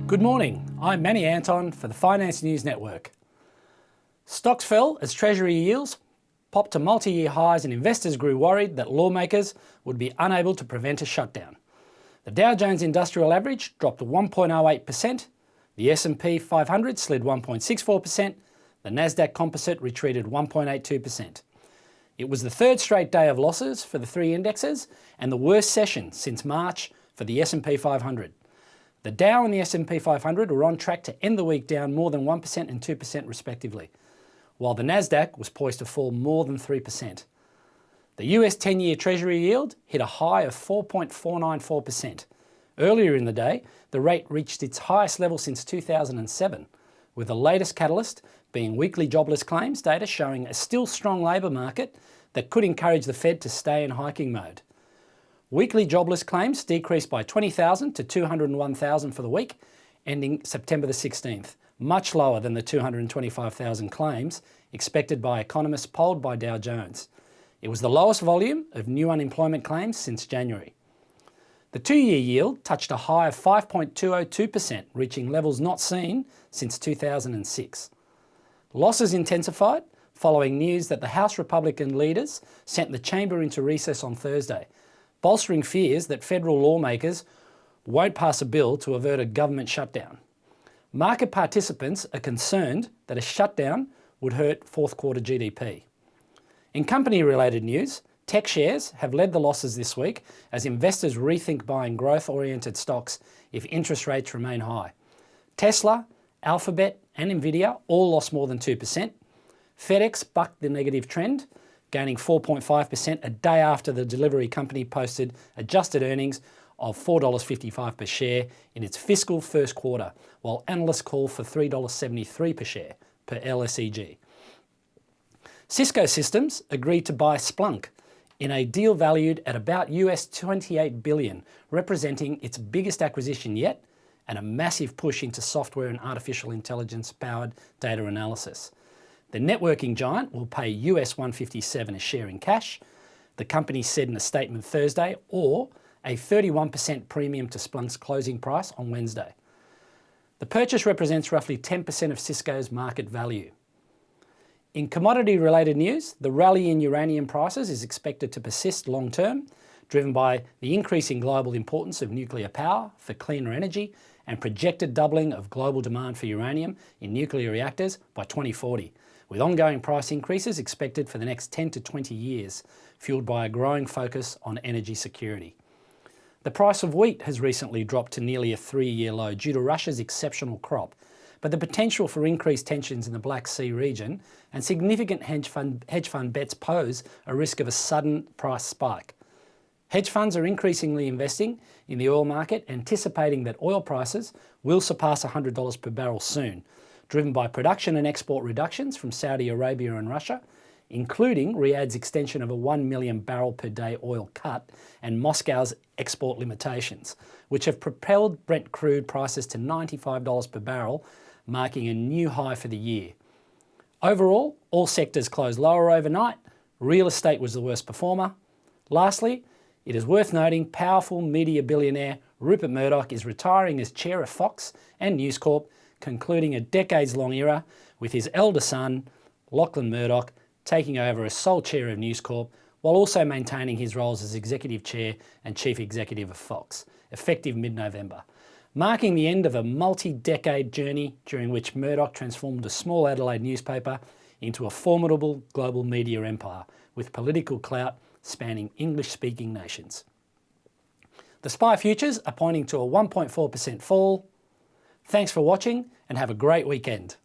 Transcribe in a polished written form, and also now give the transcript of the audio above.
Good morning, I'm Manny Anton for the Finance News Network. Stocks fell as Treasury yields popped to multi-year highs and investors grew worried that lawmakers would be unable to prevent a shutdown. The Dow Jones Industrial Average dropped 1.08%, the S&P 500 slid 1.64%, the Nasdaq Composite retreated 1.82%. It was the third straight day of losses for the three indexes and the worst session since March for the S&P 500. The Dow and the S&P 500 were on track to end the week down more than 1% and 2% respectively, while the Nasdaq was poised to fall more than 3%. The US 10-year Treasury yield hit a high of 4.494%. Earlier in the day, the rate reached its highest level since 2007, with the latest catalyst being weekly jobless claims data showing a still strong labour market that could encourage the Fed to stay in hiking mode. Weekly jobless claims decreased by 20,000 to 201,000 for the week, ending September the 16th, much lower than the 225,000 claims expected by economists polled by Dow Jones. It was the lowest volume of new unemployment claims since January. The two-year yield touched a high of 5.202%, reaching levels not seen since 2006. Losses intensified following news that the House Republican leaders sent the chamber into recess on Thursday, bolstering fears that federal lawmakers won't pass a bill to avert a government shutdown. Market participants are concerned that a shutdown would hurt fourth quarter GDP. In company-related news, tech shares have led the losses this week as investors rethink buying growth-oriented stocks if interest rates remain high. Tesla, Alphabet and Nvidia all lost more than 2%. FedEx bucked the negative trend, gaining 4.5% a day after the delivery company posted adjusted earnings of $4.55 per share in its fiscal first quarter, while analysts call for $3.73 per share per LSEG. Cisco Systems agreed to buy Splunk in a deal valued at about US $28 billion, representing its biggest acquisition yet and a massive push into software and artificial intelligence-powered data analysis. The networking giant will pay US $157 a share in cash, the company said in a statement Thursday, or a 31% premium to Splunk's closing price on Wednesday. The purchase represents roughly 10% of Cisco's market value. In commodity-related news, the rally in uranium prices is expected to persist long-term, driven by the increasing global importance of nuclear power for cleaner energy and projected doubling of global demand for uranium in nuclear reactors by 2040, with ongoing price increases expected for the next 10 to 20 years, fueled by a growing focus on energy security. The price of wheat has recently dropped to nearly a 3-year low due to Russia's exceptional crop, but the potential for increased tensions in the Black Sea region and significant hedge fund bets pose a risk of a sudden price spike. Hedge funds are increasingly investing in the oil market, anticipating that oil prices will surpass $100 per barrel soon, driven by production and export reductions from Saudi Arabia and Russia, including Riyadh's extension of a 1 million barrel per day oil cut and Moscow's export limitations, which have propelled Brent crude prices to $95 per barrel, marking a new high for the year. Overall, all sectors closed lower overnight. Real estate was the worst performer. Lastly, it is worth noting powerful media billionaire Rupert Murdoch is retiring as chair of Fox and News Corp, concluding a decades-long era with his elder son, Lachlan Murdoch, taking over as sole chair of News Corp, while also maintaining his roles as executive chair and chief executive of Fox, effective mid-November, marking the end of a multi-decade journey during which Murdoch transformed a small Adelaide newspaper into a formidable global media empire with political clout spanning English-speaking nations. The SPI futures are pointing to a 1.4% fall. Thanks for watching and have a great weekend.